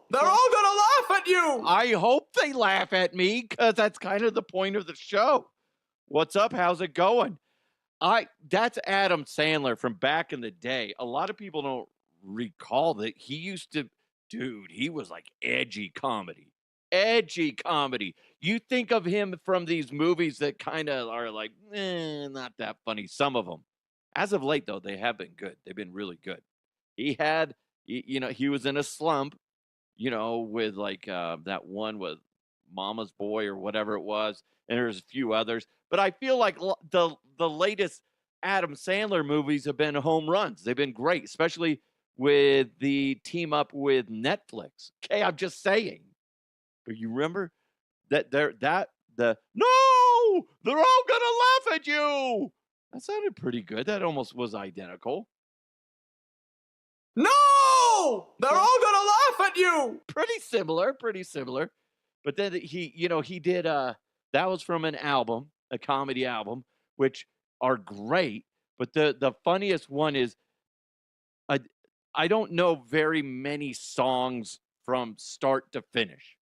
They're all gonna laugh at you! I hope they laugh at me, because that's kind of the point of the show. What's up? How's it going? That's Adam Sandler from back in the day. A lot of people don't recall that he used to, dude, he was like edgy comedy. Edgy comedy. You think of him from these movies that kind of are like, not that funny. Some of them. As of late, though, they have been good. They've been really good. He had, he was in a slump, with like that one with Mama's Boy or whatever it was. And there's a few others. But I feel like the latest Adam Sandler movies have been home runs. They've been great, especially with the team up with Netflix. Okay, I'm just saying. But you remember no, they're all gonna laugh at you. That sounded pretty good. That almost was identical. No! They're all gonna laugh at you! Pretty similar. But then he did that was from an album, a comedy album, which are great. But the funniest one is I don't know very many songs from start to finish.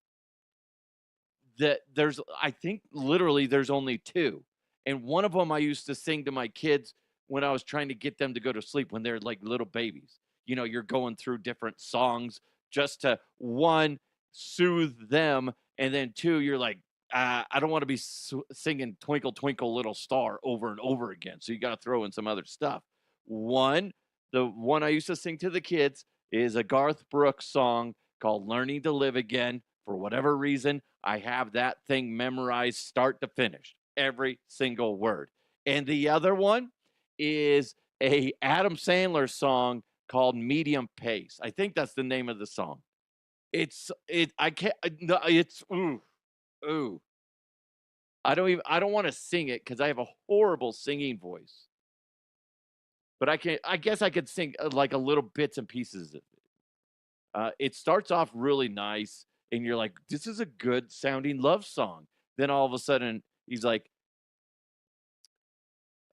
I think literally there's only two. And one of them I used to sing to my kids when I was trying to get them to go to sleep when they're like little babies. You're going through different songs just to, one, soothe them, and then two, you're like, I don't want to be singing Twinkle, Twinkle, Little Star over and over again. So you got to throw in some other stuff. The one I used to sing to the kids is a Garth Brooks song called Learning to Live Again. For whatever reason, I have that thing memorized start to finish, every single word. And the other one is a Adam Sandler song called Medium Pace. I think that's the name of the song. Ooh. I don't want to sing it because I have a horrible singing voice. But I guess I could sing like a little bits and pieces of it. It starts off really nice, and you're like, this is a good sounding love song. Then all of a sudden, he's like,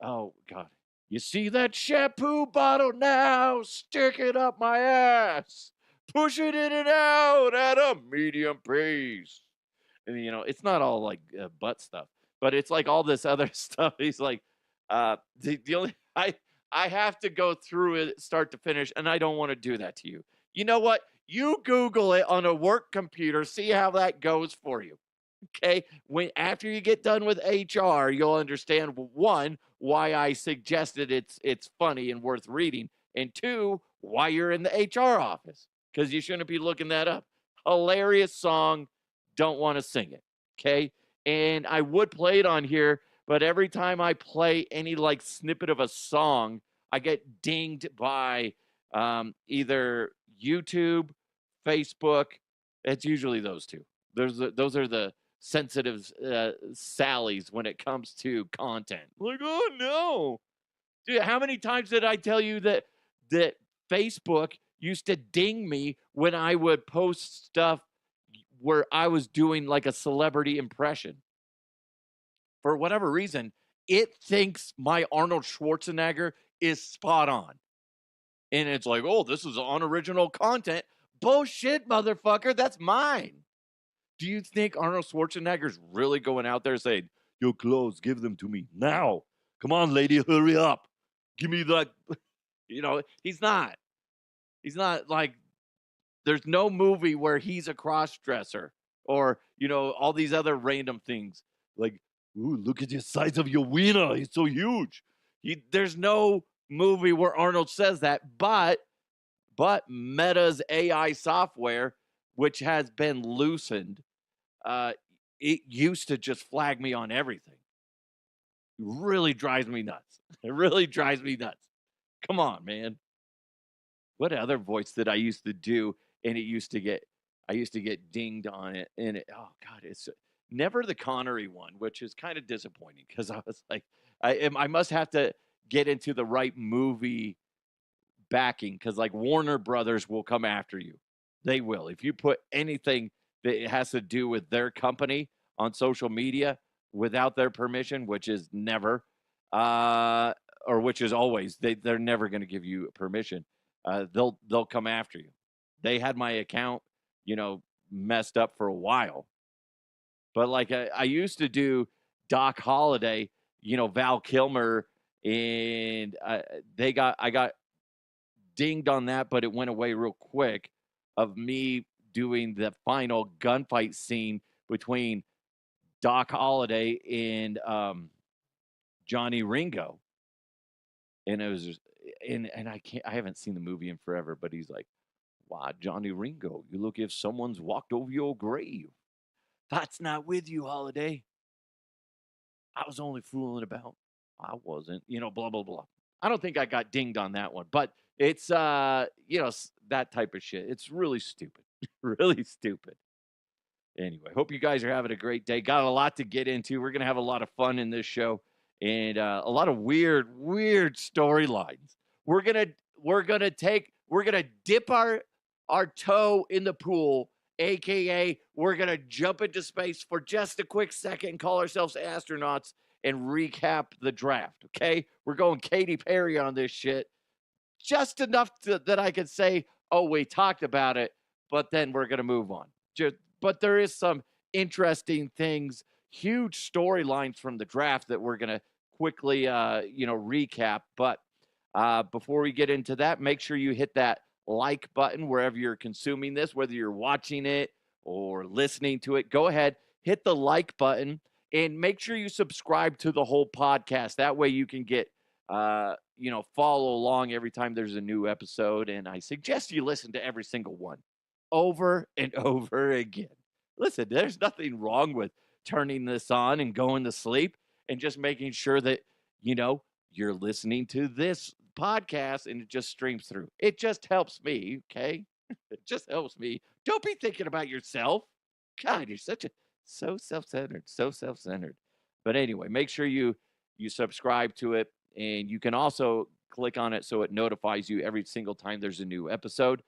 oh, God. You see that shampoo bottle now? Stick it up my ass. Push it in and out at a medium pace. And, it's not all like butt stuff, but it's like all this other stuff. He's like, the only, I have to go through it start to finish, and I don't want to do that to you. You know what? You Google it on a work computer, see how that goes for you. Okay, after you get done with HR, you'll understand, one, why I suggested it's funny and worth reading, and two, why you're in the HR office, because you shouldn't be looking that up. Hilarious song, don't want to sing it. Okay, and I would play it on here, but every time I play any like snippet of a song, I get dinged by either YouTube, Facebook. It's usually those two. Those are the sensitive sallies when it comes to content. Like, oh no, dude, how many times did I tell you that Facebook used to ding me when I would post stuff where I was doing like a celebrity impression? For whatever reason, it thinks my Arnold Schwarzenegger is spot on. And it's like, oh, this is unoriginal content. Bullshit, motherfucker, that's mine. Do you think Arnold Schwarzenegger's really going out there saying, your clothes, give them to me now. Come on, lady, hurry up. Give me that. He's not. He's not like, there's no movie where he's a cross-dresser or, all these other random things. Like, ooh, look at the size of your wiener. He's so huge. There's no movie where Arnold says that, but Meta's AI software, which has been loosened, it used to just flag me on everything. It really drives me nuts. It really drives me nuts. Come on, man. What other voice did I used to do? And I used to get dinged on it. And oh God, it's never the Connery one, which is kind of disappointing because I was like, I must have to get into the right movie backing because like Warner Brothers will come after you. They will. If you put anything that has to do with their company on social media without their permission, which is never, or which is always, they're never going to give you permission. They'll come after you. They had my account, messed up for a while. But like I used to do Doc Holliday, Val Kilmer, and I got dinged on that, but it went away real quick of me doing the final gunfight scene between Doc Holliday and Johnny Ringo. And it was just, and I haven't seen the movie in forever, but he's like, "Why, Johnny Ringo, you look if someone's walked over your grave. That's not with you, Holiday. I was only fooling about. I wasn't, blah, blah, blah." I don't think I got dinged on that one, but it's, that type of shit. It's really stupid. Really stupid. Anyway, hope you guys are having a great day. Got a lot to get into. We're going to have a lot of fun in this show and a lot of weird storylines. We're going to dip our toe in the pool, AKA we're going to jump into space for just a quick second and call ourselves astronauts and recap the draft, okay? We're going Katy Perry on this shit. Just enough that I could say, oh, we talked about it, but then we're going to move on. But there is some interesting things, huge storylines from the draft that we're going to quickly, recap. But before we get into that, make sure you hit that like button wherever you're consuming this, whether you're watching it or listening to it. Go ahead, hit the like button, and make sure you subscribe to the whole podcast. That way you can get, follow along every time there's a new episode. And I suggest you listen to every single one over and over again. Listen, there's nothing wrong with turning this on and going to sleep and just making sure that, you're listening to this podcast and it just streams through. It just helps me, okay? It just helps me. Don't be thinking about yourself. God, you're so self-centered. But anyway, make sure you subscribe to it, and you can also click on it so it notifies you every single time there's a new episode.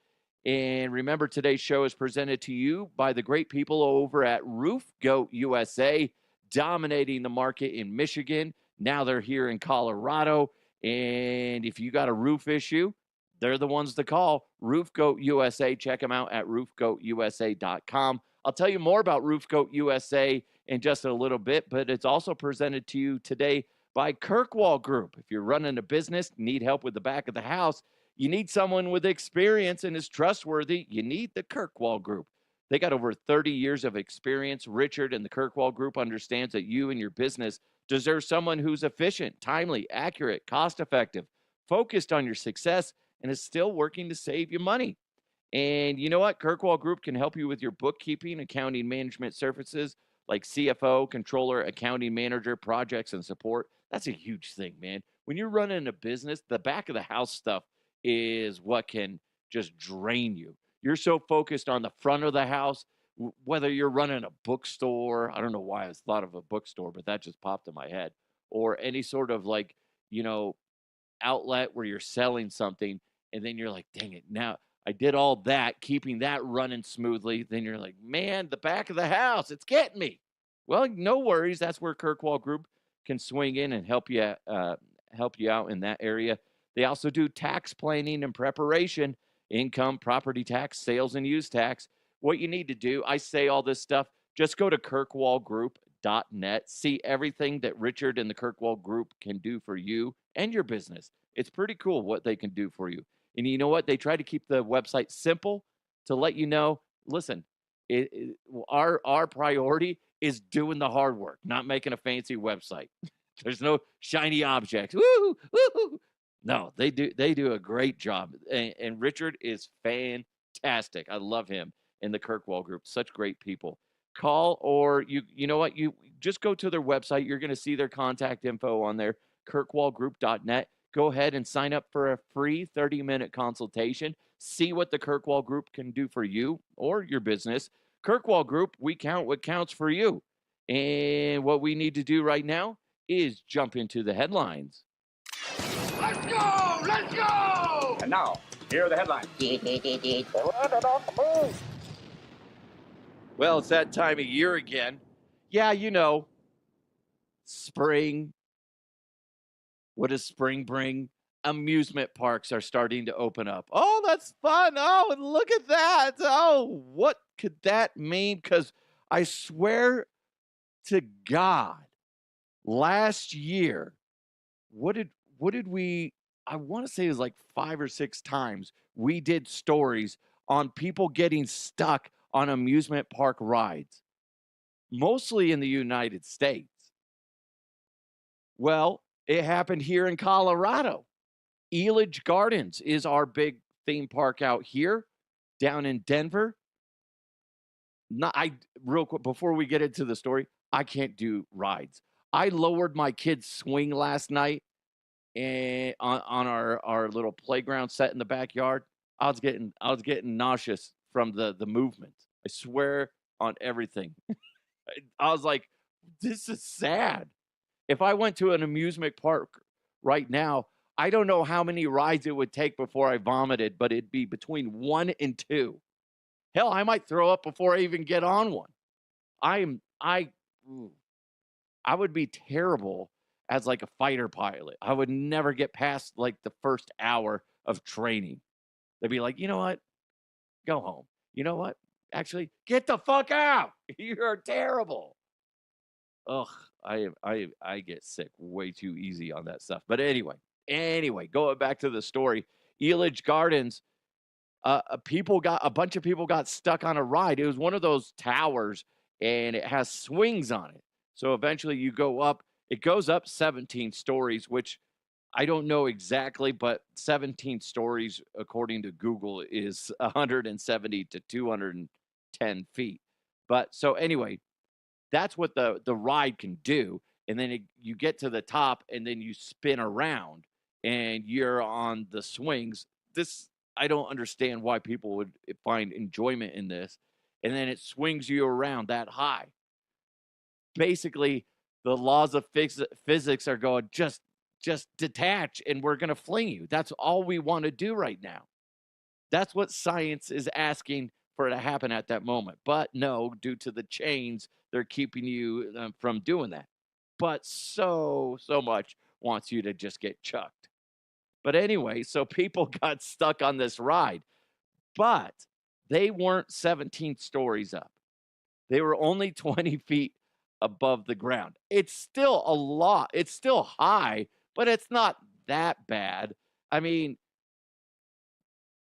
And remember, today's show is presented to you by the great people over at Roof Goat USA, dominating the market in Michigan. Now they're here in Colorado. And if you got a roof issue, they're the ones to call. Roof Goat USA. Check them out at roofgoatusa.com. I'll tell you more about Roof Goat USA in just a little bit, but it's also presented to you today by Kirkwall Group. If you're running a business, need help with the back of the house, you need someone with experience and is trustworthy, you need the Kirkwall Group. They got over 30 years of experience. Richard and the Kirkwall Group understands that you and your business deserve someone who's efficient, timely, accurate, cost-effective, focused on your success, and is still working to save you money. And you know what? Kirkwall Group can help you with your bookkeeping, accounting, management services like CFO, controller, accounting manager, projects, and support. That's a huge thing, man. When you're running a business, the back of the house stuff is what can just drain you. You're so focused on the front of the house, whether you're running a bookstore. I don't know why I thought of a bookstore, but that just popped in my head. Or any sort of outlet where you're selling something, and then you're like, dang it, now I did all that, keeping that running smoothly. Then you're like, man, the back of the house, it's getting me. Well, no worries. That's where Kirkwall Group can swing in and help you out in that area. They also do tax planning and preparation, income, property tax, sales, and use tax. What you need to do, I say all this stuff, just go to kirkwallgroup.net. See everything that Richard and the Kirkwall Group can do for you and your business. It's pretty cool what they can do for you. And you know what? They try to keep the website simple to let you know, listen, our priority is doing the hard work, not making a fancy website. There's no shiny objects. Woo, woo. No, they do a great job. And Richard is fantastic. I love him and the Kirkwall Group. Such great people. Call, or you know what? You just go to their website. You're going to see their contact info on there, kirkwallgroup.net. Go ahead and sign up for a free 30-minute consultation. See what the Kirkwall Group can do for you or your business. Kirkwall Group, we count what counts for you. And what we need to do right now is jump into the headlines. Let's go! Let's go! And now, here are the headlines. Well, it's that time of year again. Yeah, spring. What does spring bring? amusement parks are starting to open up. Oh, that's fun. Oh, look at that. Oh, what could that mean? Because I swear to God, last year, what did we, I want to say it was like 5 or 6 times we did stories on people getting stuck on amusement park rides, mostly in the United States. Well, it happened here in Colorado. Elitch Gardens is our big theme park out here down in Denver. Real quick before we get into the story, I can't do rides. I lowered my kid's swing last night and on our little playground set in the backyard. I was getting nauseous from the movement. I swear on everything. I was like, this is sad. If I went to an amusement park right now, I don't know how many rides it would take before I vomited, but it'd be between 1 and 2. Hell, I might throw up before I even get on one. I would be terrible as like a fighter pilot. I would never get past like the first hour of training. They'd be like, you know what? Go home. You know what? Actually, get the fuck out. You're terrible. Ugh, I get sick way too easy on that stuff. But anyway, going back to the story, Elitch Gardens, a bunch of people got stuck on a ride. It was one of those towers, and it has swings on it. So eventually, you go up. It goes up 17 stories, which I don't know exactly, but 17 stories, according to Google, is 170 to 210 feet. But so anyway, that's what the ride can do. And then you get to the top, and then you spin around, and you're on the swings. I don't understand why people would find enjoyment in this. And then it swings you around that high. Basically, the laws of physics are going, just detach, and we're going to fling you. That's all we want to do right now. That's what science is asking for it to happen at that moment. But no, due to the chains, they're keeping you from doing that. But so much wants you to just get chucked. But anyway, so people got stuck on this ride, but they weren't 17 stories up. They were only 20 feet above the ground. It's still a lot. It's still high, but it's not that bad. I mean,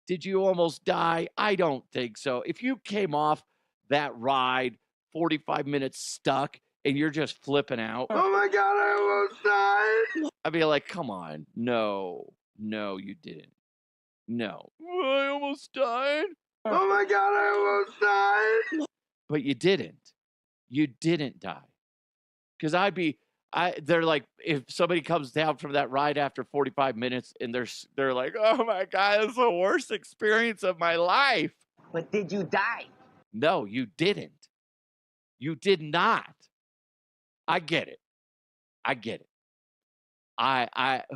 did you almost die? I don't think so. If you came off that ride 45 minutes stuck and you're just flipping out, Oh my God, I almost died. I'd be like, come on. No, you didn't. No. I almost died. Oh my God, I almost died. But you didn't. You didn't die. Because they're like, if somebody comes down from that ride after 45 minutes and they're like, oh my God, it's the worst experience of my life. But did you die? No, you didn't. You did not. I get it.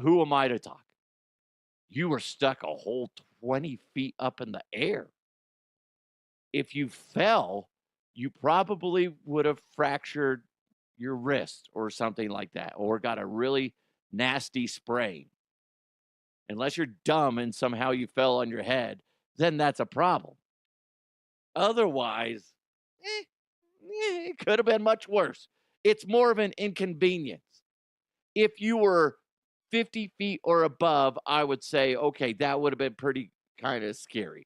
Who am I to talk? You were stuck a whole 20 feet up in the air. If you fell, you probably would have fractured your wrist or something like that, or got a really nasty sprain. Unless you're dumb and somehow you fell on your head, then that's a problem. Otherwise, it could have been much worse. It's more of an inconvenience. If you were 50 feet or above, I would say, okay, that would have been pretty kind of scary,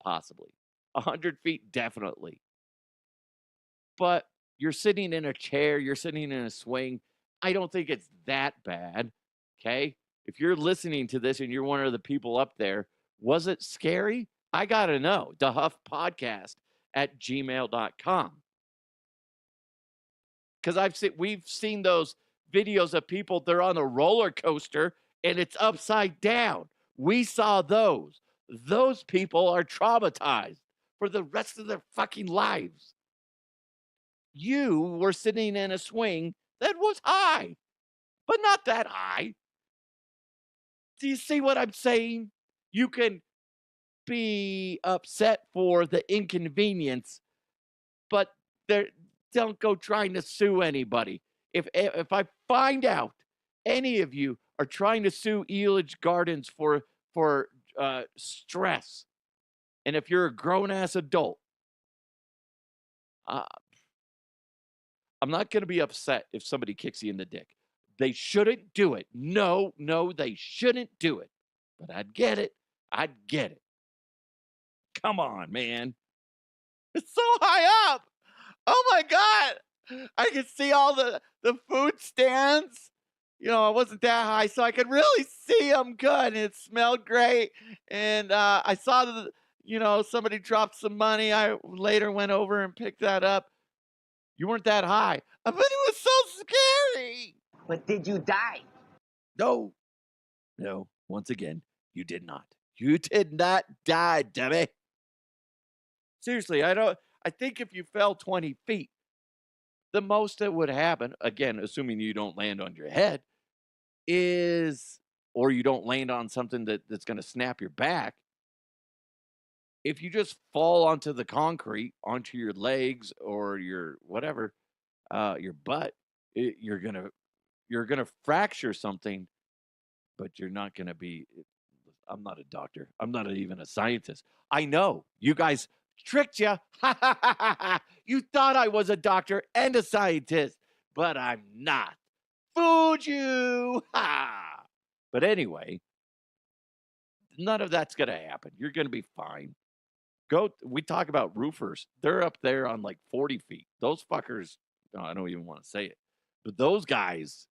possibly. 100 feet, definitely. But you're sitting in a chair, you're sitting in a swing. I don't think it's that bad, okay? If you're listening to this and you're one of the people up there, was it scary? I got to know. thehuffpodcast@gmail.com. Because we've seen those videos of people, they're on a roller coaster and it's upside down. We saw those. Those people are traumatized for the rest of their fucking lives. You were sitting in a swing that was high, but not that high. Do you see what I'm saying? You can be upset for the inconvenience, but don't go trying to sue anybody. If I find out any of you are trying to sue Elitch Gardens for stress. And if you're a grown-ass adult, uh, I'm not going to be upset if somebody kicks you in the dick. They shouldn't do it. No, they shouldn't do it. But I'd get it. Come on, man. It's so high up. Oh my God. I could see all the food stands. You know, I wasn't that high, so I could really see them good. And it smelled great. And I saw somebody dropped some money. I later went over and picked that up. You weren't that high. But it was so scary. But did you die? No. Once again, you did not. You did not die, dummy. Seriously, I think if you fell 20 feet, the most that would happen, again, assuming you don't land on your head, or you don't land on something that's going to snap your back. If you just fall onto the concrete, onto your legs or your whatever, your butt, you're gonna fracture something, but you're not gonna be. I'm not a doctor. I'm not even a scientist. I know you guys tricked you. You thought I was a doctor and a scientist, but I'm not. Fooled you. But anyway, none of that's gonna happen. You're gonna be fine. We talk about roofers. They're up there on like 40 feet. Those fuckers, I don't even want to say it. But those guys,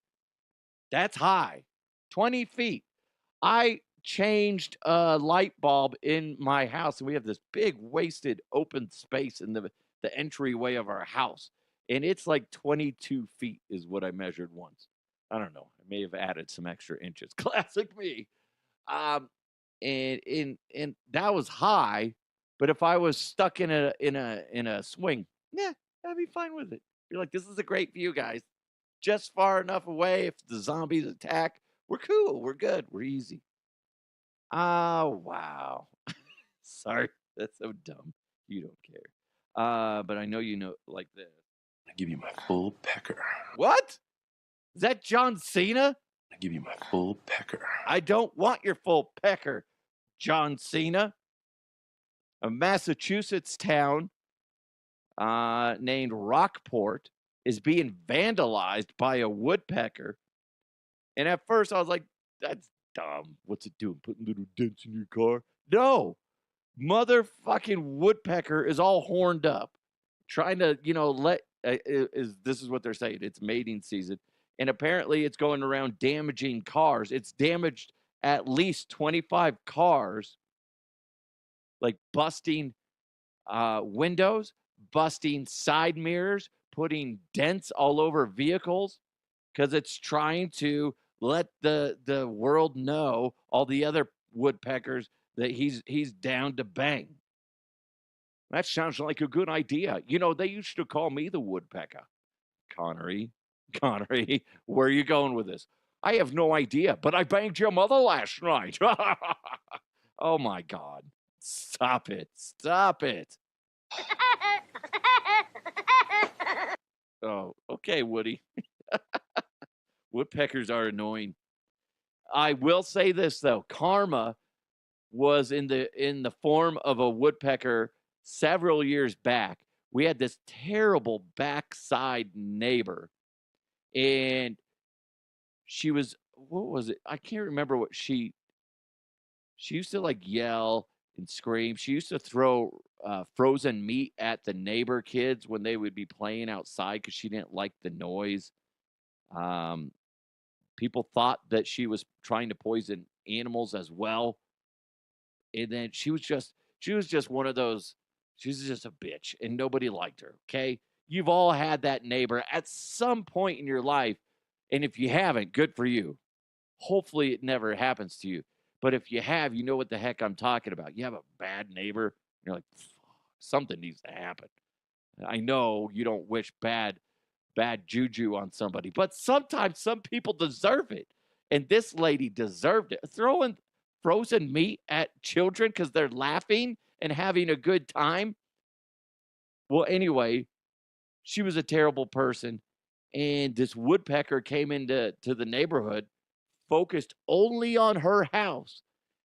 that's high. 20 feet. I changed a light bulb in my house, and we have this big wasted open space in the entryway of our house. And it's like 22 feet is what I measured once. I don't know. I may have added some extra inches. Classic me. And that was high. But if I was stuck in a swing, yeah, I'd be fine with it. Be like, this is a great view, guys. Just far enough away. If the zombies attack, we're cool. We're good. We're easy. Oh, wow. Sorry. That's so dumb. You don't care. But I know you know like this. I give you my full pecker. What? Is that John Cena? I give you my full pecker. I don't want your full pecker, John Cena. A Massachusetts town named Rockport is being vandalized by a woodpecker. And at first I was like, that's dumb. What's it doing? Putting little dents in your car? No. Motherfucking woodpecker is all horned up. Trying to, this is what they're saying. It's mating season. And apparently it's going around damaging cars. It's damaged at least 25 cars. Like busting windows, busting side mirrors, putting dents all over vehicles, because it's trying to let the world know, all the other woodpeckers, that he's down to bang. That sounds like a good idea. They used to call me the woodpecker. Connery, where are you going with this? I have no idea, but I banged your mother last night. Oh my God. Stop it. Oh, okay, Woody. Woodpeckers are annoying. I will say this, though. Karma was in the form of a woodpecker several years back. We had this terrible backside neighbor. And she was, what was it? I can't remember what she used to like yell and scream. She used to throw frozen meat at the neighbor kids when they would be playing outside because she didn't like the noise. People thought that she was trying to poison animals as well. And then she was just one of those, she was just a bitch and nobody liked her, okay? You've all had that neighbor at some point in your life. And if you haven't, good for you. Hopefully it never happens to you. But if you have, you know what the heck I'm talking about. You have a bad neighbor. You're like, something needs to happen. I know you don't wish bad juju on somebody, but sometimes some people deserve it. And this lady deserved it. Throwing frozen meat at children because they're laughing and having a good time. Well, anyway, she was a terrible person. And this woodpecker came into the neighborhood, focused only on her house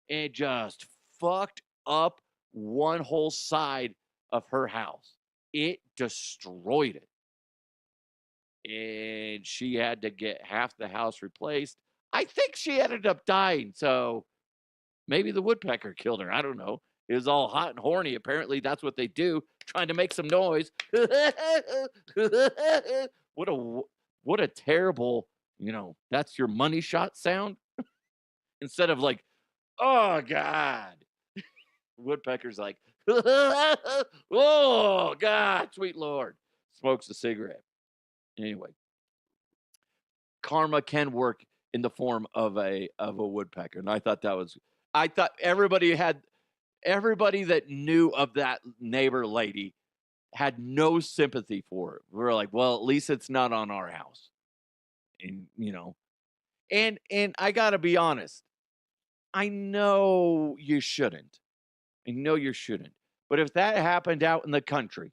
and just fucked up one whole side of her house. It destroyed it. And she had to get half the house replaced. I think she ended up dying, so maybe the woodpecker killed her. I don't know. It was all hot and horny. Apparently, that's what they do, trying to make some noise. What a terrible, that's your money shot sound. Instead of like, oh God. Woodpecker's like, oh God, sweet Lord. Smokes a cigarette. Anyway, karma can work in the form of a woodpecker. And I thought everybody that knew of that neighbor lady had no sympathy for it. We were like, well, at least it's not on our house. And and I gotta be honest, I know you shouldn't. But if that happened out in the country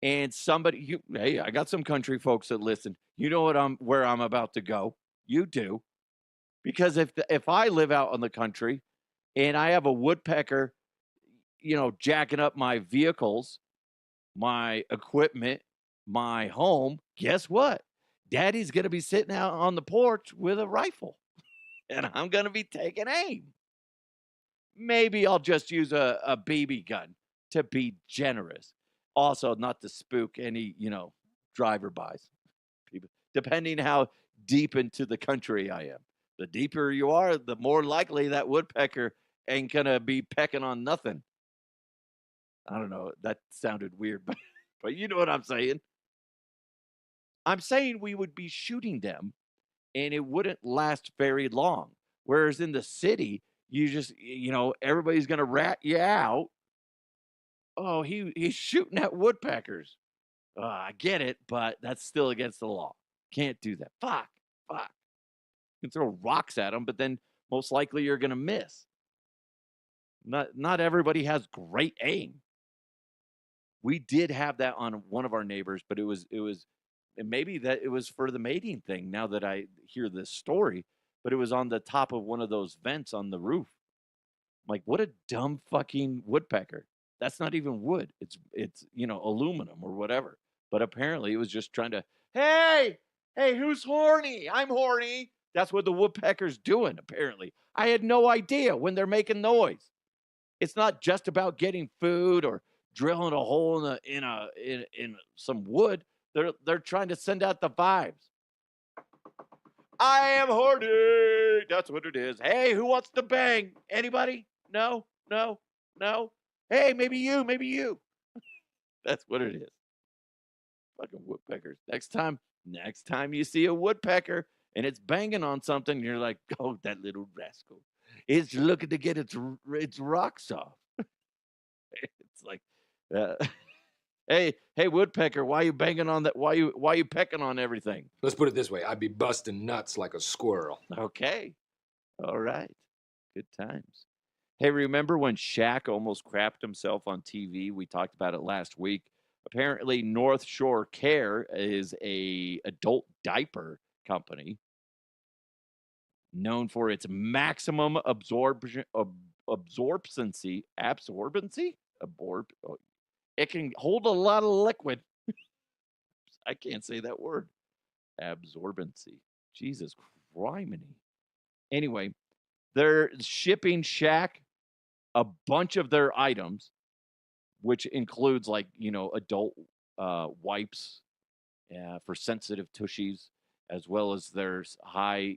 and hey, I got some country folks that listen. You know where I'm about to go. You do. Because if I live out in the country and I have a woodpecker, jacking up my vehicles, my equipment, my home, guess what? Daddy's going to be sitting out on the porch with a rifle and I'm going to be taking aim. Maybe I'll just use a BB gun to be generous. Also, not to spook any, driver-bys. People, depending how deep into the country I am. The deeper you are, the more likely that woodpecker ain't going to be pecking on nothing. I don't know. That sounded weird, but you know what I'm saying. I'm saying we would be shooting them and it wouldn't last very long. Whereas in the city, you just, everybody's going to rat you out. Oh, he's shooting at woodpeckers. I get it, but that's still against the law. Can't do that. Fuck. You can throw rocks at them, but then most likely you're going to miss. Not everybody has great aim. We did have that on one of our neighbors, but it was and maybe that it was for the mating thing now that I hear this story, but it was on the top of one of those vents on the roof. I'm like, what a dumb fucking woodpecker. That's not even wood. It's aluminum or whatever. But apparently it was just trying to, hey, who's horny? I'm horny. That's what the woodpecker's doing, apparently. I had no idea when they're making noise. It's not just about getting food or drilling a hole in some wood. They're trying to send out the vibes. I am horny. That's what it is. Hey, who wants to bang? Anybody? No. Hey, maybe you. That's what it is. Fucking woodpeckers. Next time you see a woodpecker and it's banging on something, you're like, oh, that little rascal. It's looking to get its rocks off. It's like, hey, woodpecker, why you banging on that? Why you pecking on everything? Let's put it this way. I'd be busting nuts like a squirrel. Okay. All right. Good times. Hey, remember when Shaq almost crapped himself on TV? We talked about it last week. Apparently, North Shore Care is a adult diaper company known for its maximum absorbency. It can hold a lot of liquid. I can't say that word. Absorbency. Jesus criminy. Anyway, they're shipping Shaq a bunch of their items, which includes adult wipes for sensitive tushies, as well as there's high,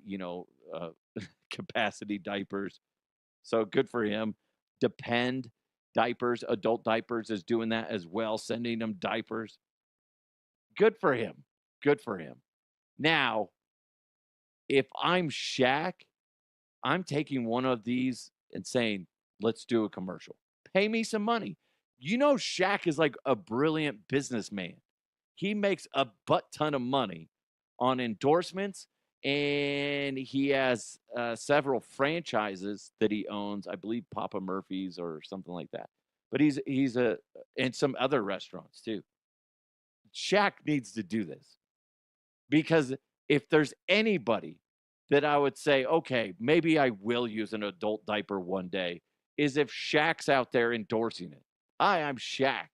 capacity diapers. So good for him. Depend diapers, adult diapers is doing that as well, sending them diapers. Good for him. Now, if I'm Shaq, I'm taking one of these and saying, let's do a commercial. Pay me some money. Shaq is like a brilliant businessman. He makes a butt ton of money on endorsements, and he has several franchises that he owns. I believe Papa Murphy's or something like that. But he's and some other restaurants too. Shaq needs to do this because if there's anybody that I would say, okay, maybe I will use an adult diaper one day is if Shaq's out there endorsing it. Hi, I'm Shaq.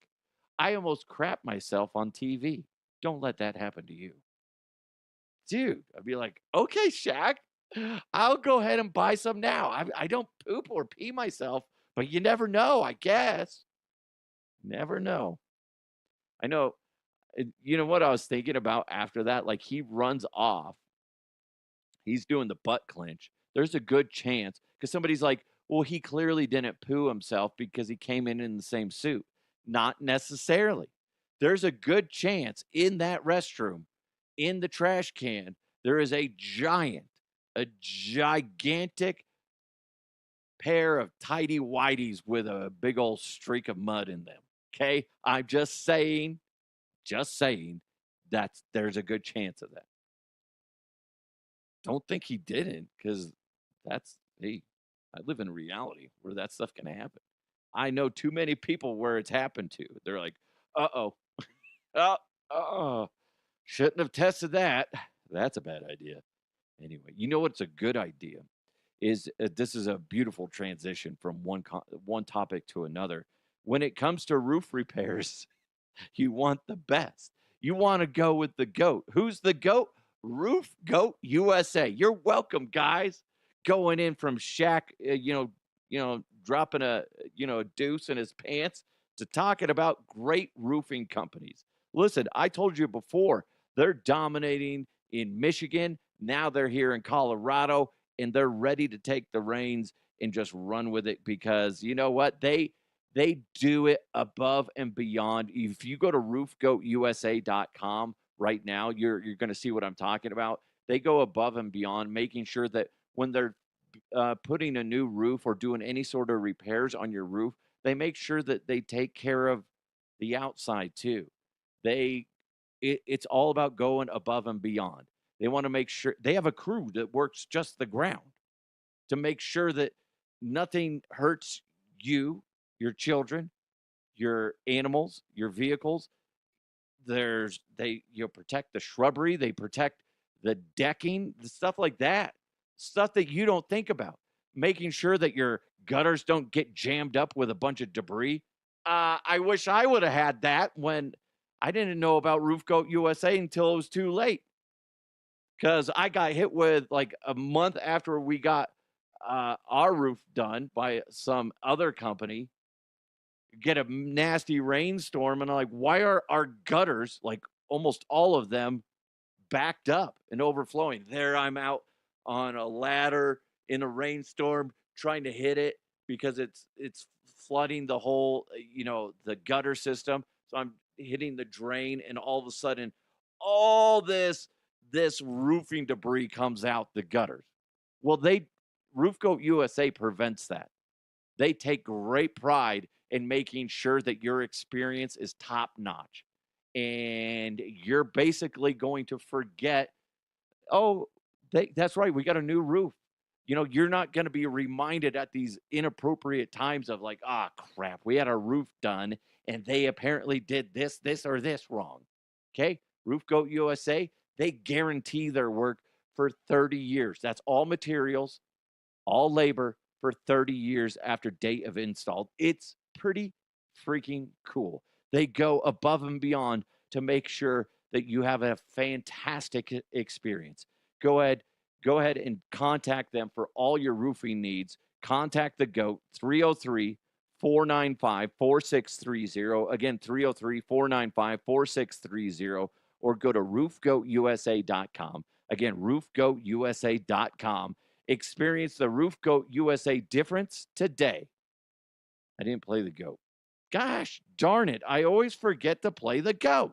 I almost crap myself on TV. Don't let that happen to you. Dude, I'd be like, okay, Shaq, I'll go ahead and buy some now. I don't poop or pee myself, but you never know, I guess. Never know. I know. You know what I was thinking about after that? Like he runs off. He's doing the butt clench. There's a good chance because somebody's like, well, he clearly didn't poo himself because he came in the same suit. Not necessarily. There's a good chance in that restroom, in the trash can, there is a gigantic pair of tidy whities with a big old streak of mud in them. Okay? I'm just saying there's a good chance of that. Don't think he didn't, because hey, I live in a reality where that stuff can happen. I know too many people where it's happened to. They're like, uh-oh. Shouldn't have tested that. That's a bad idea. Anyway, you know what's a good idea? Is this is a beautiful transition from one topic to another. When it comes to roof repairs, you want the best. You want to go with the GOAT. Who's the GOAT? Roof Goat USA. You're welcome, guys. Going in from Shaq, dropping a deuce in his pants to talking about great roofing companies. Listen, I told you before, they're dominating in Michigan. Now they're here in Colorado, and they're ready to take the reins and just run with it because you know what? They do it above and beyond. If you go to roofgoatusa.com right now, you're going to see what I'm talking about. They go above and beyond, making sure that when they're putting a new roof or doing any sort of repairs on your roof, they make sure that they take care of the outside too. It's all about going above and beyond. They want to make sure they have a crew that works just the ground to make sure that nothing hurts you, your children, your animals, your vehicles. They protect the shrubbery, they protect the decking, the stuff like that. Stuff that you don't think about. Making sure that your gutters don't get jammed up with a bunch of debris. I wish I would have had that when I didn't know about Roof Goat USA until it was too late. Because I got hit with like a month after we got our roof done by some other company. Get a nasty rainstorm, and I'm like, why are our gutters, like almost all of them, backed up and overflowing? There I'm out on a ladder in a rainstorm trying to hit it because it's flooding the whole, the gutter system. So I'm hitting the drain, and all of a sudden, all this roofing debris comes out the gutters. Well, Roof Goat USA prevents that. They take great pride in making sure that your experience is top notch. And you're basically going to forget, that's right, we got a new roof. You're not going to be reminded at these inappropriate times of like, crap, we had our roof done and they apparently did this, or this wrong. Okay? Roof Goat USA, they guarantee their work for 30 years. That's all materials, all labor for 30 years after date of install. It's pretty freaking cool. They go above and beyond to make sure that you have a fantastic experience. Go ahead and contact them for all your roofing needs. Contact the GOAT, 303-495-4630. Again, 303-495-4630, or go to roofgoatusa.com. Again, roofgoatusa.com. Experience the Roof Goat USA difference today. I didn't play the GOAT. Gosh darn it. I always forget to play the GOAT.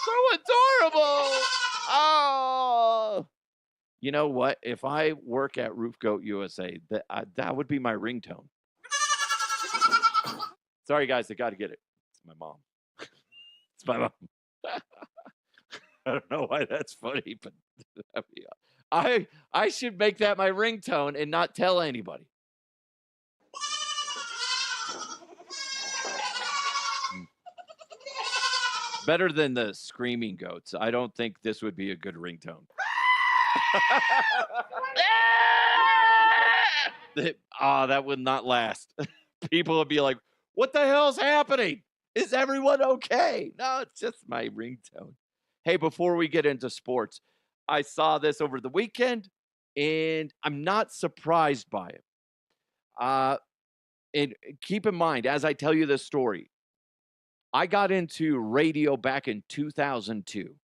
So adorable. Oh. You know what? If I work at Roof Goat USA, that would be my ringtone. Sorry, guys. I got to get it. It's my mom. It's my mom. I don't know why that's funny, but I should make that my ringtone and not tell anybody. Better than the screaming goats. I don't think this would be a good ringtone. That would not last. People would be like, what the hell's happening? Is everyone okay? No, it's just my ringtone. Hey, before we get into sports, I saw this over the weekend, and I'm not surprised by it. And keep in mind, as I tell you this story, I got into radio back in 2002,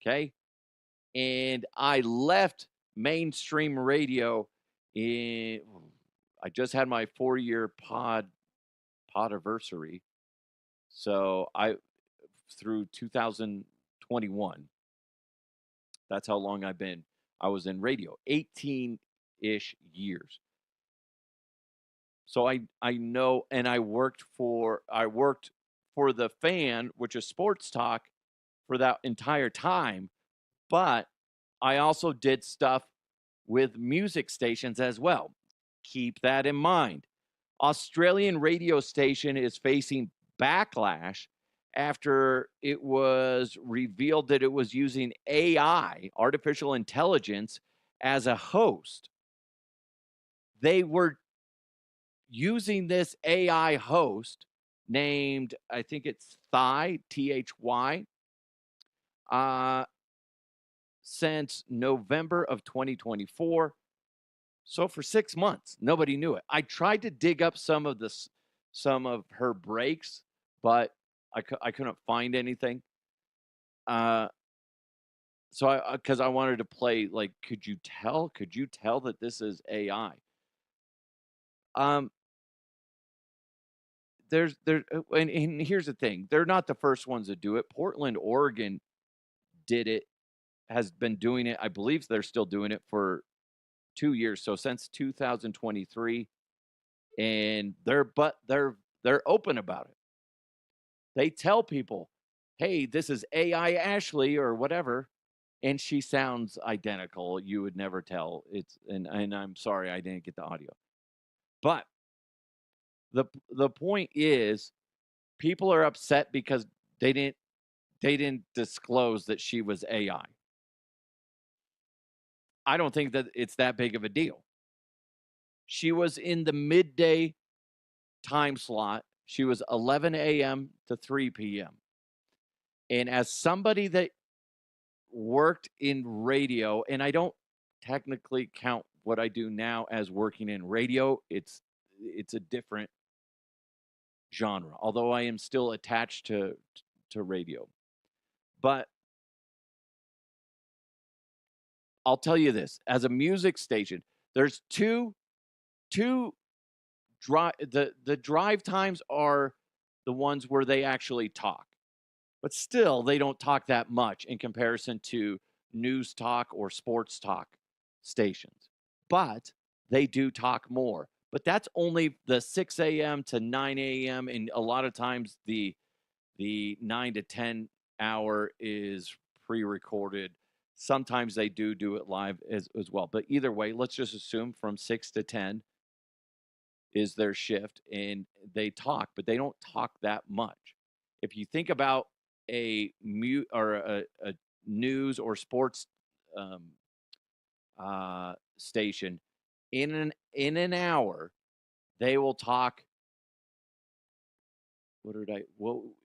okay? And I left mainstream radio I just had my 4-year podiversary. So through 2021, that's how long I was in radio, 18-ish years. So I know, and I worked for the Fan, which is sports talk, for that entire time, but I also did stuff with music stations as well. Keep that in mind. Australian radio station is facing backlash after it was revealed that it was using AI, artificial intelligence, as a host. They were using this AI host named, I think it's Thy, Thy, since November of 2024. So for 6 months, nobody knew it. I tried to dig up some of her breaks, but I couldn't find anything. So because I wanted to play, like, could you tell that this is AI? And here's the thing. They're not the first ones to do it. Portland, Oregon did it, has been doing it. I believe they're still doing it for 2 years. So since 2023, and they're open about it. They tell people, hey, this is AI Ashley or whatever, and she sounds identical. You would never tell. And I'm sorry I didn't get the audio. But the point is, people are upset because they didn't disclose that she was AI. I don't think that it's that big of a deal. She was in the midday time slot. She was 11 a.m. to 3 p.m. And as somebody that worked in radio, and I don't technically count what I do now as working in radio, it's a different genre, although I am still attached to radio. But I'll tell you this, as a music station, there's two the drive times are the ones where they actually talk. But still, they don't talk that much in comparison to news talk or sports talk stations. But they do talk more. But that's only the 6 a.m. to 9 a.m. And a lot of times the 9 to 10 hour is pre-recorded. Sometimes they do it live as well. But either way, let's just assume from 6 to 10 is their shift, and they talk, but they don't talk that much. If you think about a news or sports station, in an hour, they will talk. It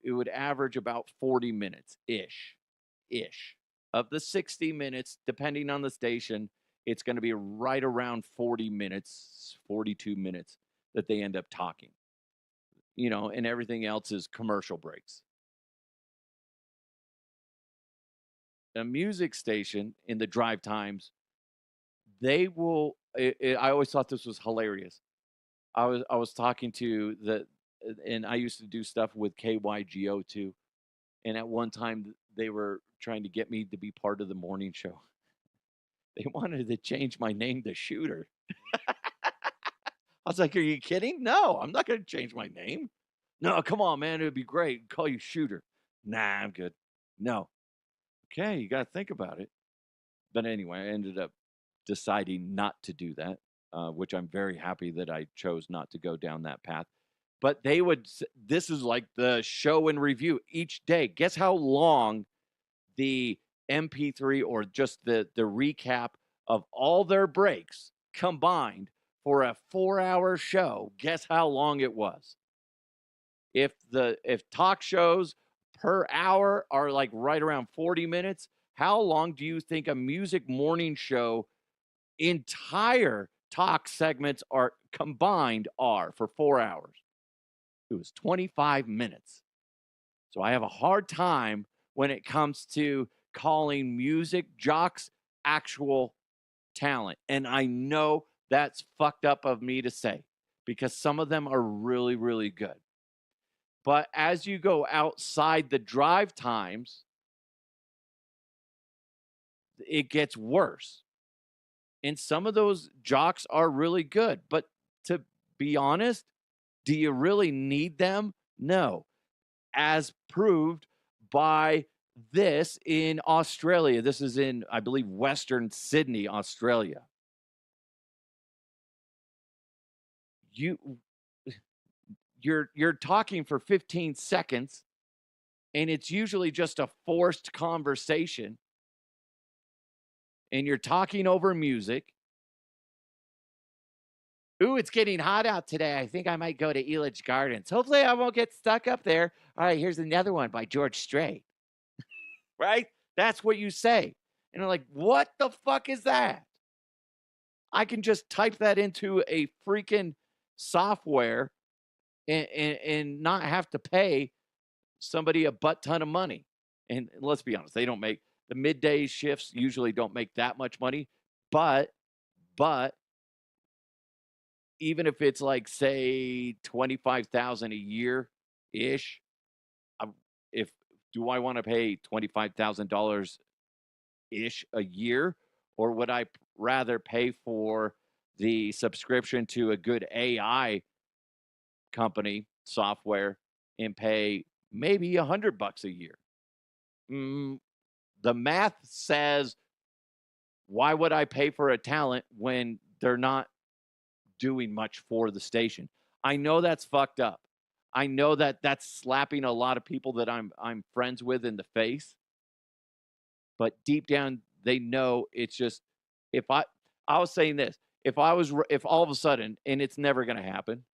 would average about 40 minutes ish. Of the 60 minutes, depending on the station, it's going to be right around 40 minutes, 42 minutes that they end up talking. And everything else is commercial breaks. A music station in the drive times, they will. I always thought this was hilarious. I was talking to and I used to do stuff with KYGO too, and at one time they were trying to get me to be part of the morning show. They wanted to change my name to Shooter. I was like, are you kidding? No, I'm not going to change my name. No, come on, man. It would be great. Call you Shooter. Nah, I'm good. No. Okay, you got to think about it. But anyway, I ended up deciding not to do that, which I'm very happy that I chose not to go down that path. But this is like the show and review each day. Guess how long the MP3 or just the recap of all their breaks combined for a 4-hour show. Guess how long it was? If talk shows per hour are like right around 40 minutes, how long do you think a music morning show entire talk segments are combined are for 4 hours? It was 25 minutes. So I have a hard time when it comes to calling music jocks actual talent. And I know that's fucked up of me to say because some of them are really, really good. But as you go outside the drive times, it gets worse. And some of those jocks are really good. But to be honest, do you really need them? No. As proved by this in Australia. This is in, I believe, Western Sydney, Australia. You're talking for 15 seconds, and it's usually just a forced conversation, and you're talking over music. Ooh, it's getting hot out today. I think I might go to Elitch Gardens. Hopefully I won't get stuck up there. All right, here's another one by George Strait. Right? That's what you say. And I'm like, what the fuck is that? I can just type that into a freaking software and not have to pay somebody a butt ton of money. And let's be honest, they don't make the midday shifts usually don't make that much money, but even if it's like say 25,000 a year ish, do I want to pay $25,000 ish a year, or would I rather pay for the subscription to a good AI company software and pay maybe $100 a year? The math says, why would I pay for a talent when they're not doing much for the station? I know that's fucked up. I know that that's slapping a lot of people that I'm friends with in the face. But deep down, they know it's just, I was saying this, if all of a sudden, and it's never going to happen,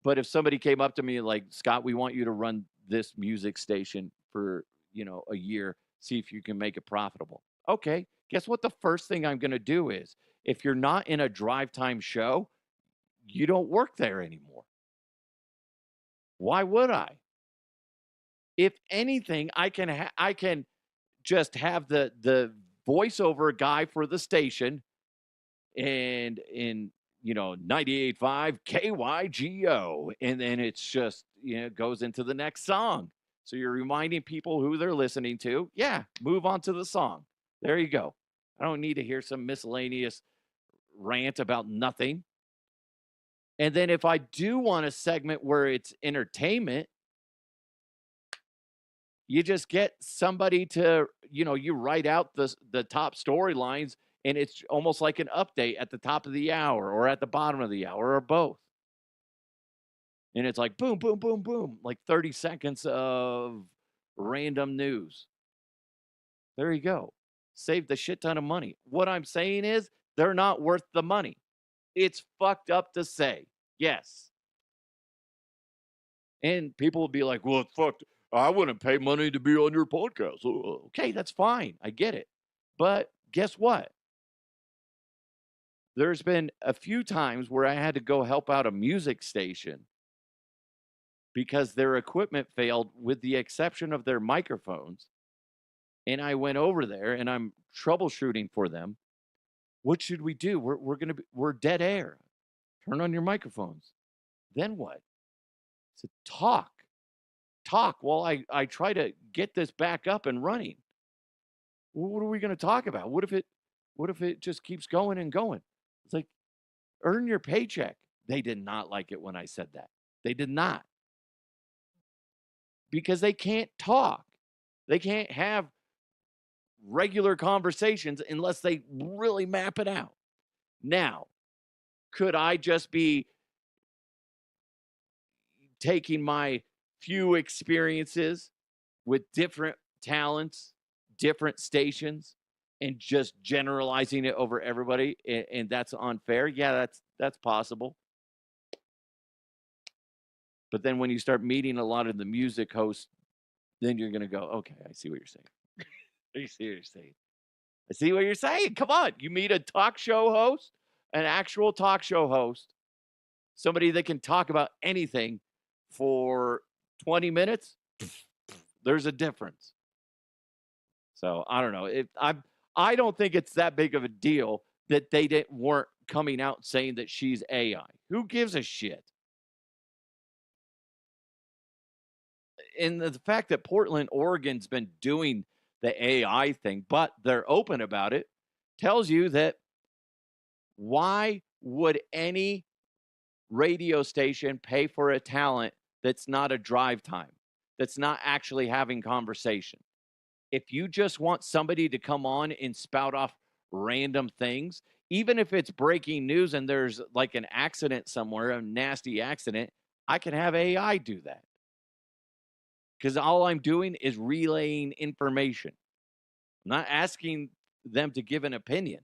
but if somebody came up to me like, Scott, we want you to run this music station for, a year, see if you can make it profitable. Okay, guess what the first thing I'm going to do is, if you're not in a drive time show, you don't work there anymore. Why would I? If anything, I can just have the voiceover guy for the station and in 98.5 KYGO, and then it's just goes into the next song. So you're reminding people who they're listening to. Yeah, move on to the song. There you go. I don't need to hear some miscellaneous rant about nothing. And then if I do want a segment where it's entertainment, you just get somebody to, you write out the top storylines, and it's almost like an update at the top of the hour or at the bottom of the hour or both. And it's like boom, boom, boom, boom, like 30 seconds of random news. There you go. Saved a shit ton of money. What I'm saying is they're not worth the money. It's fucked up to say. Yes. And people will be like, well, it's fucked. I wouldn't pay money to be on your podcast. Okay, that's fine. I get it. But guess what? There's been a few times where I had to go help out a music station because their equipment failed, with the exception of their microphones. And I went over there and I'm troubleshooting for them. What should we do? We're dead air. Turn on your microphones. Then what? So talk while I try to get this back up and running. What are we going to talk about? What if it just keeps going and going? It's like, earn your paycheck. They did not like it when I said that. They did not. Because they can't talk. They can't have regular conversations unless they really map it out. Now, could I just be taking my few experiences with different talents, different stations, and just generalizing it over everybody, and that's unfair. Yeah, that's possible. But then when you start meeting a lot of the music hosts, then you're going to go, okay, I see what you're saying. I see what you're saying. I see what you're saying. Come on. You meet a talk show host, an actual talk show host, somebody that can talk about anything for 20 minutes, there's a difference. So I don't know. I don't think it's that big of a deal that they weren't coming out saying that she's AI. Who gives a shit? And the fact that Portland, Oregon's been doing the AI thing, but they're open about it, tells you that why would any radio station pay for a talent that's not a drive time, that's not actually having conversation? If you just want somebody to come on and spout off random things, even if it's breaking news and there's like an accident somewhere, a nasty accident, I can have AI do that. Because all I'm doing is relaying information. I'm not asking them to give an opinion.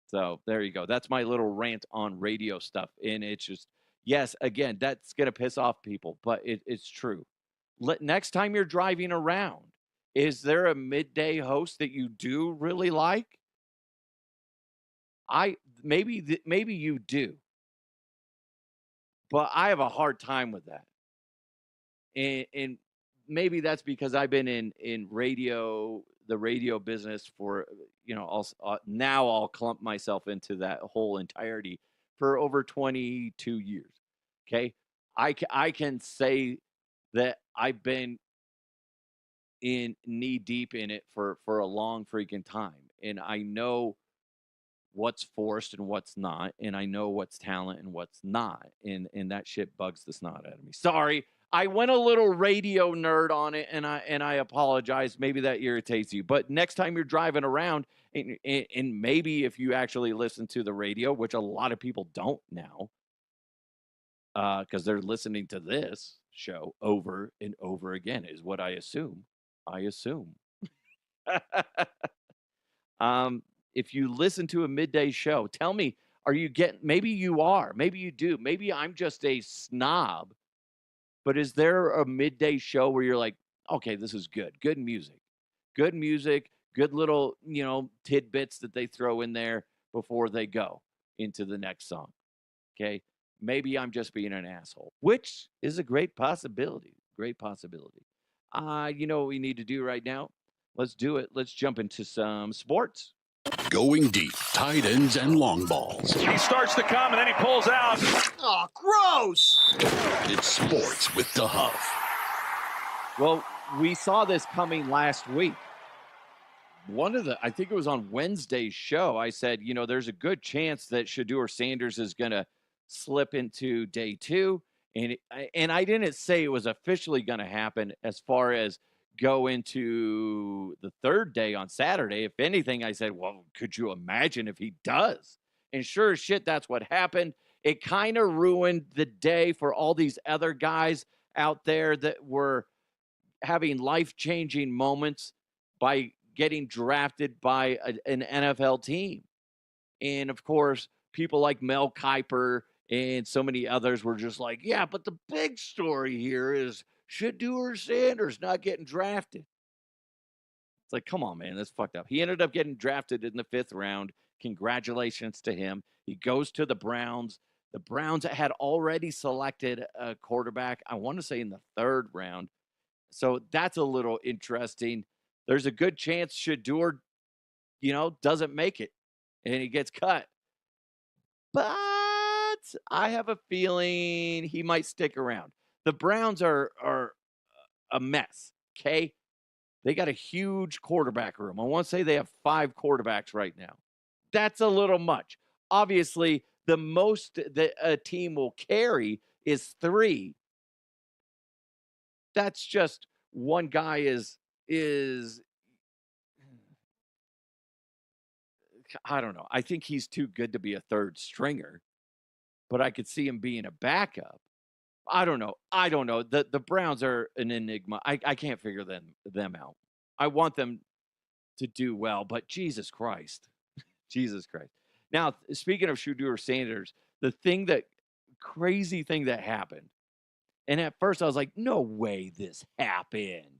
So there you go. That's my little rant on radio stuff. And it's just, yes, again, that's going to piss off people, but it's true. Next time you're driving around, is there a midday host that you do really like? Maybe you do, but I have a hard time with that. And maybe that's because I've been in radio, the radio business for, now I'll clump myself into that whole entirety for over 22 years. Okay. I can say that I've been in knee deep in it for a long freaking time. And I know what's forced and what's not. And I know what's talent and what's not. And that shit bugs the snot out of me. Sorry. I went a little radio nerd on it, and I apologize. Maybe that irritates you. But next time you're driving around, and maybe if you actually listen to the radio, which a lot of people don't now, because they're listening to this show over and over again, is what I assume. If you listen to a midday show, tell me, are you getting? Maybe you are. Maybe you do. Maybe I'm just a snob. But is there a midday show where you're like, okay, this is good music, good little, tidbits that they throw in there before they go into the next song? Okay. Maybe I'm just being an asshole, which is a great possibility. You know what we need to do right now? Let's do it. Let's jump into some sports. Going deep, tight ends and long balls. He starts to come and then he pulls out. Oh, gross! It's sports with the Huff. Well, we saw this coming last week. I think it was on Wednesday's show, I said, there's a good chance that Shedeur Sanders is going to slip into day 2. And I didn't say it was officially going to happen as far as go into the third day on Saturday. If anything, I said, well, could you imagine if he does? And sure as shit, that's what happened. It kind of ruined the day for all these other guys out there that were having life-changing moments by getting drafted by an NFL team. And of course, people like Mel Kiper and so many others were just like, yeah, but the big story here is Shedeur Sanders not getting drafted. It's like, come on, man, that's fucked up. He ended up getting drafted in the 5th round. Congratulations to him. He goes to the Browns. The Browns had already selected a quarterback, I want to say in the 3rd round. So that's a little interesting. There's a good chance Shedeur, doesn't make it and he gets cut. But I have a feeling he might stick around. The Browns are a mess, okay? They got a huge quarterback room. I want to say they have 5 quarterbacks right now. That's a little much. Obviously, the most that a team will carry is 3. That's just one guy is I don't know. I think he's too good to be a 3rd stringer, but I could see him being a backup. I don't know. I don't know. The Browns are an enigma. I can't figure them out. I want them to do well, but Jesus Christ. Jesus Christ. Now, speaking of Shedeur Sanders, crazy thing that happened, and at first I was like, no way this happened.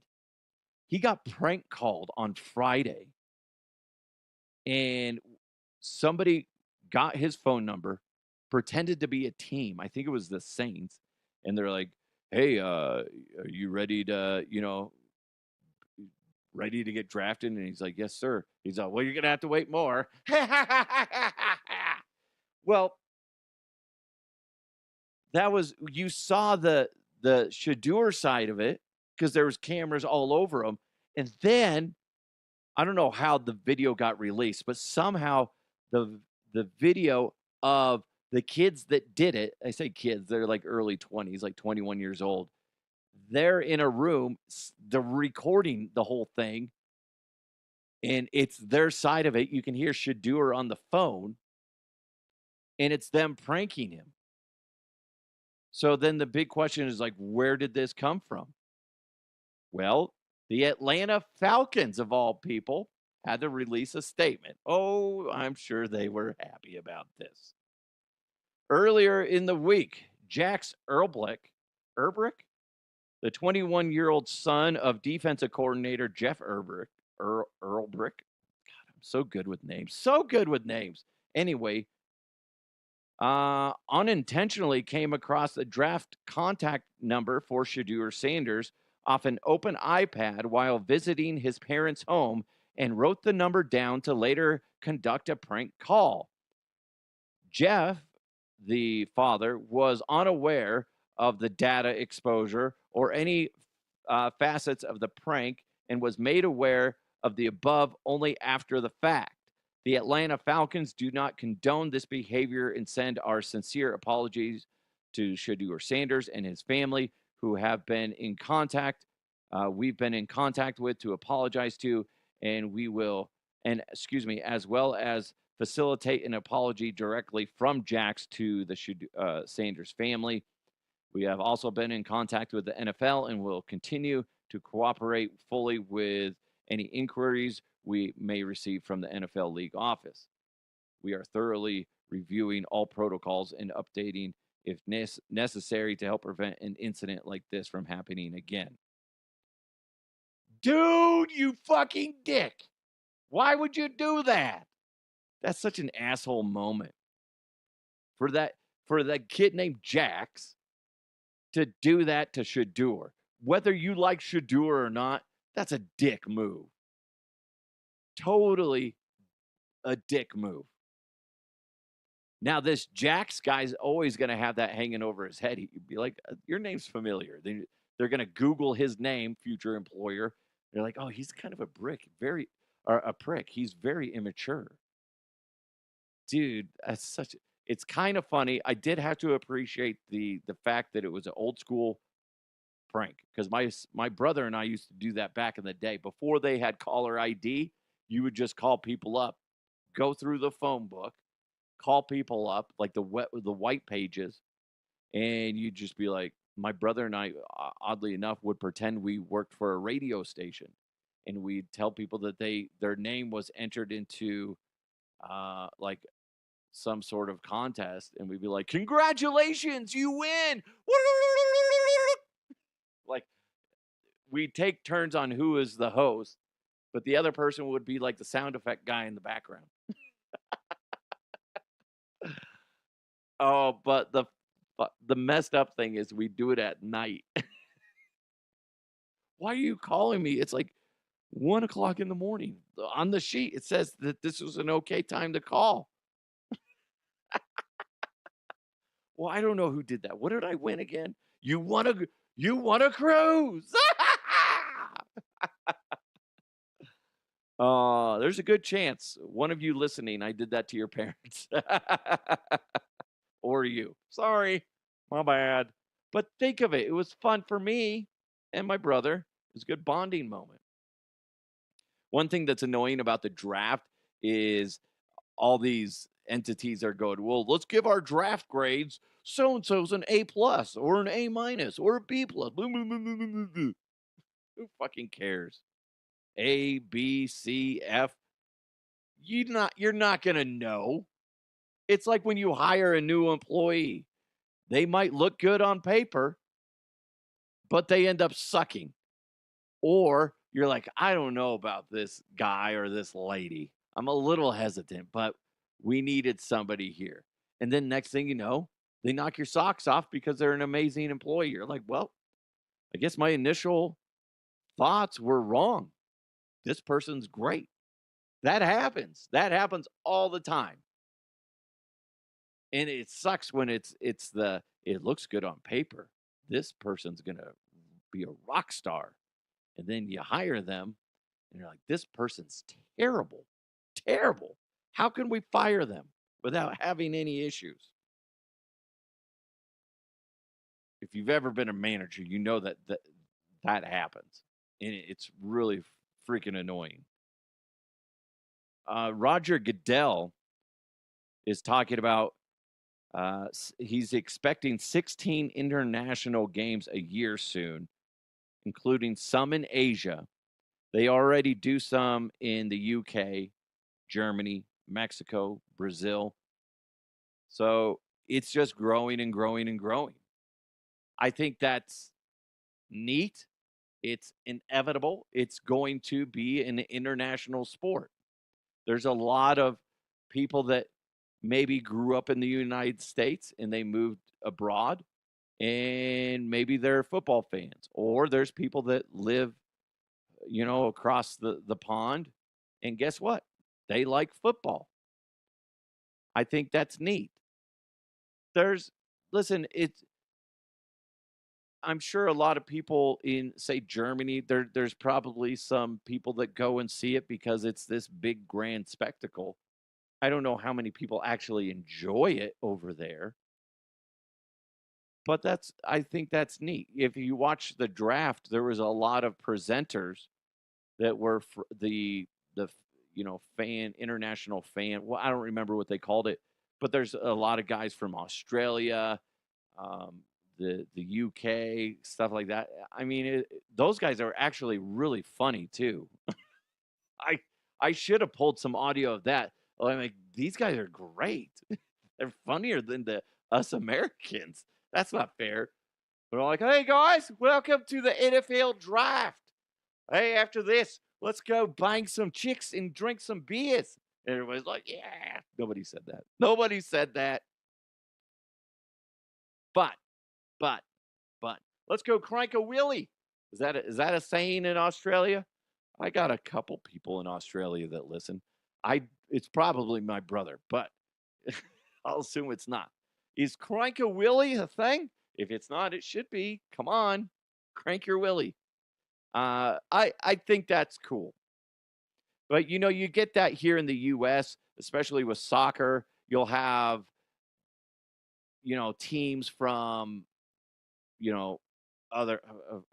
He got prank called on Friday, and somebody got his phone number, pretended to be a team. I think it was the Saints, and they're like, hey, are you ready to, ready to get drafted? And he's like, yes, sir. He's like, well, you're going to have to wait more. Well, you saw the Shedeur side of it because there was cameras all over him. And then, I don't know how the video got released, but somehow the video of the kids that did it, I say kids, they're like early 20s, like 21 years old. They're in a room, they're recording the whole thing, and it's their side of it. You can hear Shedeur on the phone, and it's them pranking him. So then the big question is like, where did this come from? Well, the Atlanta Falcons, of all people, had to release a statement. Oh, I'm sure they were happy about this. Earlier in the week, Jax Erlbrick, the 21-year-old son of defensive coordinator Jeff Erlbrick. God, I'm so good with names. Anyway, unintentionally came across the draft contact number for Shedeur Sanders off an open iPad while visiting his parents' home and wrote the number down to later conduct a prank call. Jeff, the father, was unaware of the data exposure or any facets of the prank and was made aware of the above only after the fact. The Atlanta Falcons do not condone this behavior and send our sincere apologies to Shedeur Sanders and his family, who have been in contact. We've been in contact with to apologize to, and we will, as well as facilitate an apology directly from Jax to the Sanders family. We have also been in contact with the NFL and will continue to cooperate fully with any inquiries we may receive from the NFL League office. We are thoroughly reviewing all protocols and updating if necessary to help prevent an incident like this from happening again. Dude, you fucking dick. Why would you do that? That's such an asshole moment. For that kid named Jax to do that to Shedeur. Whether you like Shedeur or not, that's a dick move. Totally a dick move. Now, this Jax guy's always going to have that hanging over his head. He'd be like, your name's familiar. They're going to Google his name, future employer. They're like, oh, he's kind of a prick. He's very immature. Dude, it's kind of funny. I did have to appreciate the fact that it was an old school prank, because my brother and I used to do that back in the day. Before they had caller ID, you would just call people up, go through the phone book, call people up, like the white pages, and you'd just be like, my brother and I, oddly enough, would pretend we worked for a radio station, and we'd tell people that their name was entered into like some sort of contest, and we'd be like, congratulations, you win. Like, we'd take turns on who is the host, but the other person would be like the sound effect guy in the background. Oh, but the messed up thing is we do it at night. Why are you calling me? It's like 1 o'clock in the morning. On the sheet, it says that this was an okay time to call. Well, I don't know who did that. What did I win again? You won a cruise. There's a good chance one of you listening, I did that to your parents. Or you. Sorry. My bad. But think of it. It was fun for me and my brother. It was a good bonding moment. One thing that's annoying about the draft is all these entities are going, well, let's give our draft grades. So-and-so's an A+ or an A- or a B+. Who fucking cares? A, B, C, F. You're not going to know. It's like when you hire a new employee. They might look good on paper, but they end up sucking. Or you're like, I don't know about this guy or this lady. I'm a little hesitant, but we needed somebody here. And then next thing you know, they knock your socks off because they're an amazing employee. You're like, well, I guess my initial thoughts were wrong. This person's great. That happens. That happens all the time. And it sucks when it looks good on paper. This person's going to be a rock star. And then you hire them and you're like, this person's terrible. Terrible. How can we fire them without having any issues? If you've ever been a manager, you know that happens. And it's really freaking annoying. Roger Goodell is talking about he's expecting 16 international games a year soon, including some in Asia. They already do some in the UK, Germany, Mexico, Brazil. So it's just growing and growing and growing. I think that's neat. It's inevitable. It's going to be an international sport. There's a lot of people that maybe grew up in the United States and they moved abroad, and maybe they're football fans, or there's people that live, across the pond, and guess what? They like football. I think that's neat. I'm sure a lot of people in, say, Germany, there's probably some people that go and see it because it's this big grand spectacle. I don't know how many people actually enjoy it over there. But I think that's neat. If you watch the draft, there was a lot of presenters that were the international fan. Well, I don't remember what they called it, but there's a lot of guys from Australia, the UK, stuff like that. I mean, those guys are actually really funny too. I should have pulled some audio of that. I'm like, these guys are great. They're funnier than us Americans. That's not fair. They're all like, hey guys, welcome to the NFL draft. Hey, after this, let's go bang some chicks and drink some beers. And everybody's like, yeah. Nobody said that. Nobody said that. But, let's go crank a wheelie. Is that a saying in Australia? I got a couple people in Australia that listen. It's probably my brother, but I'll assume it's not. Is crank a wheelie a thing? If it's not, it should be. Come on, crank your wheelie. I think that's cool. But you get that here in the U.S., especially with soccer. You'll have teams from other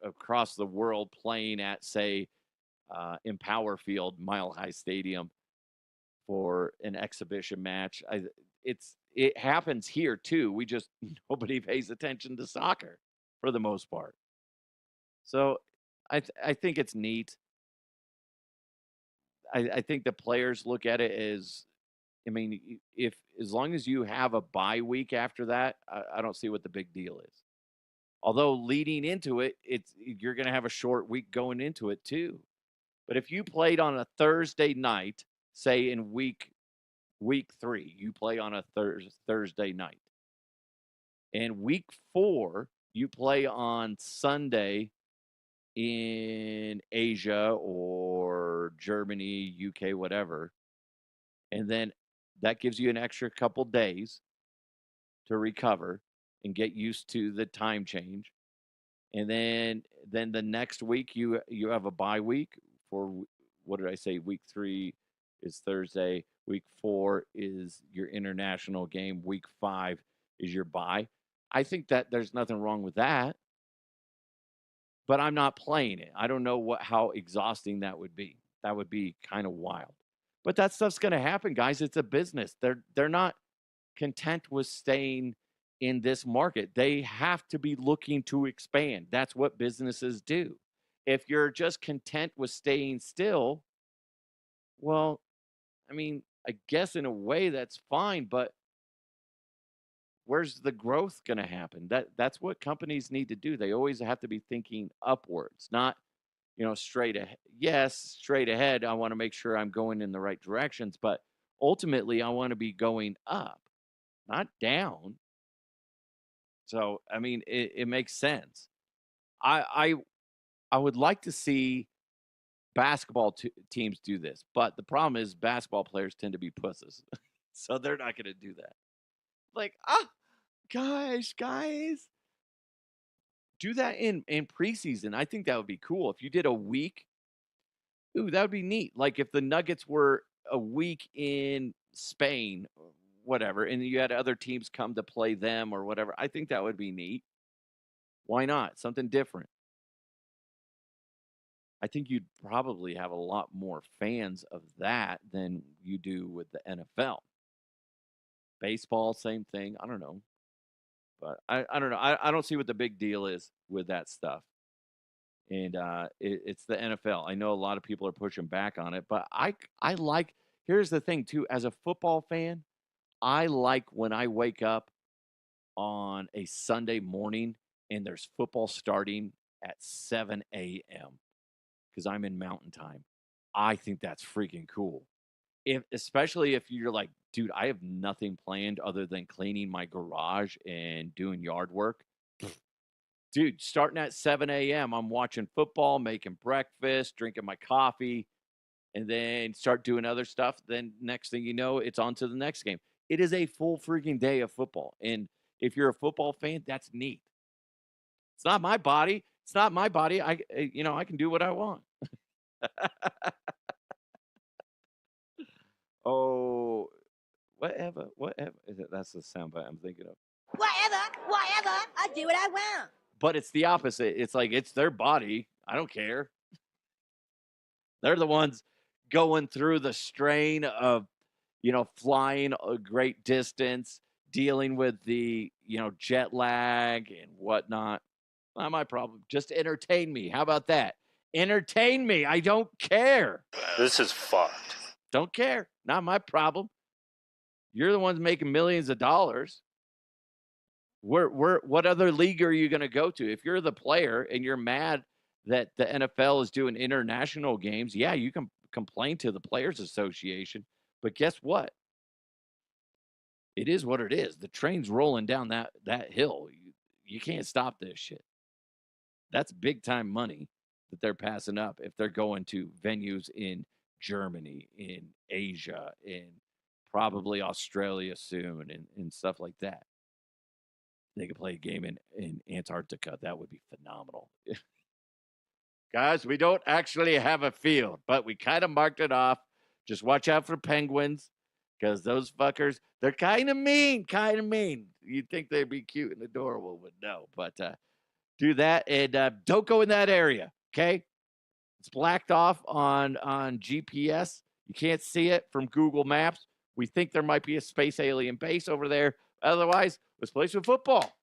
across the world playing at, say, Empower Field, Mile High Stadium, for an exhibition match. It happens here too. Nobody pays attention to soccer for the most part. So I think it's neat. I think the players look at it as, as long as you have a bye week after that, I don't see what the big deal is. Although leading into it, you're going to have a short week going into it too. But if you played on a Thursday night, say in week 3, you play on a Thursday night. And week 4, you play on Sunday in Asia or Germany, UK, whatever. And then that gives you an extra couple days to recover and get used to the time change. And then the next week you have a bye week for, what did I say? Week 3 is Thursday. Week 4 is your international game. Week 5 is your bye. I think that there's nothing wrong with that. But I'm not playing it. I don't know how exhausting that would be. That would be kind of wild. But that stuff's going to happen, guys. It's a business. They're not content with staying in this market. They have to be looking to expand. That's what businesses do. If you're just content with staying still, well, I mean, I guess in a way that's fine, but where's the growth going to happen? That's what companies need to do. They always have to be thinking upwards, not, straight ahead. Yes, straight ahead. I want to make sure I'm going in the right directions, but ultimately I want to be going up, not down. So, I mean, it makes sense. I would like to see basketball teams do this, but the problem is basketball players tend to be pusses. So they're not going to do that. Like, guys, do that in preseason. I think that would be cool. If you did a week, that would be neat. Like if the Nuggets were a week in Spain, whatever, and you had other teams come to play them or whatever, I think that would be neat. Why not? Something different. I think you'd probably have a lot more fans of that than you do with the NFL. Baseball, same thing. I don't know. But I don't know. I don't see what the big deal is with that stuff. And it's the NFL. I know a lot of people are pushing back on it, but I like, here's the thing too, as a football fan, I like when I wake up on a Sunday morning and there's football starting at 7 a.m. because I'm in Mountain Time. I think that's freaking cool. Especially if you're like, dude, I have nothing planned other than cleaning my garage and doing yard work. Dude, starting at 7 a.m., I'm watching football, making breakfast, drinking my coffee, and then start doing other stuff. Then next thing you know, it's on to the next game. It is a full freaking day of football. And if you're a football fan, that's neat. It's not my body. It's not my body. I can do what I want. Oh, whatever. That's the soundbite I'm thinking of. Whatever, I do what I want. But it's the opposite. It's like, it's their body. I don't care. They're the ones going through the strain of, flying a great distance, dealing with the, jet lag and whatnot. Not my problem. Just entertain me. How about that? Entertain me. I don't care. This is fucked. Don't care. Not my problem. You're the ones making millions of dollars. What other league are you going to go to? If you're the player and you're mad that the NFL is doing international games, yeah, you can complain to the Players Association. But guess what? It is what it is. The train's rolling down that hill. You can't stop this shit. That's big time money that they're passing up if they're going to venues in Germany, in Asia, in probably Australia soon, and stuff like that. They could play a game in Antarctica. That would be phenomenal. Guys, we don't actually have a field, but we kind of marked it off. Just watch out for penguins, because those fuckers, they're kind of mean. You'd think they'd be cute and adorable, but no. But do that, and don't go in that area, okay? It's blacked off on GPS. You can't see it from Google Maps. We think there might be a space alien base over there. Otherwise, let's play some football.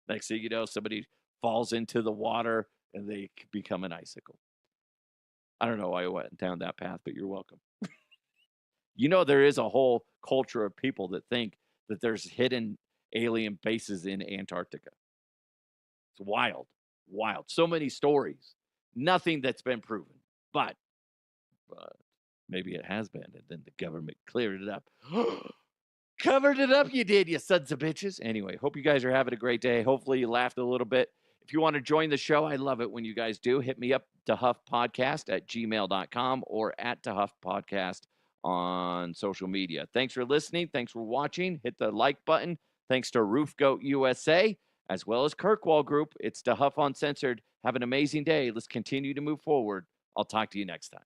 Next thing you know, somebody falls into the water and they become an icicle. I don't know why I went down that path, but you're welcome. There is a whole culture of people that think that there's hidden alien bases in Antarctica. It's wild. So many stories. Nothing that's been proven. But maybe it has been, and then the government cleared it up. Covered it up, you did, you sons of bitches. Anyway, hope you guys are having a great day. Hopefully you laughed a little bit. If you want to join the show, I love it when you guys do. Hit me up, DeHuffPodcast@gmail.com or @DeHuffPodcast on social media. Thanks for listening. Thanks for watching. Hit the like button. Thanks to Roof Goat USA, as well as Kirkwall Group. It's DeHuff Uncensored. Have an amazing day. Let's continue to move forward. I'll talk to you next time.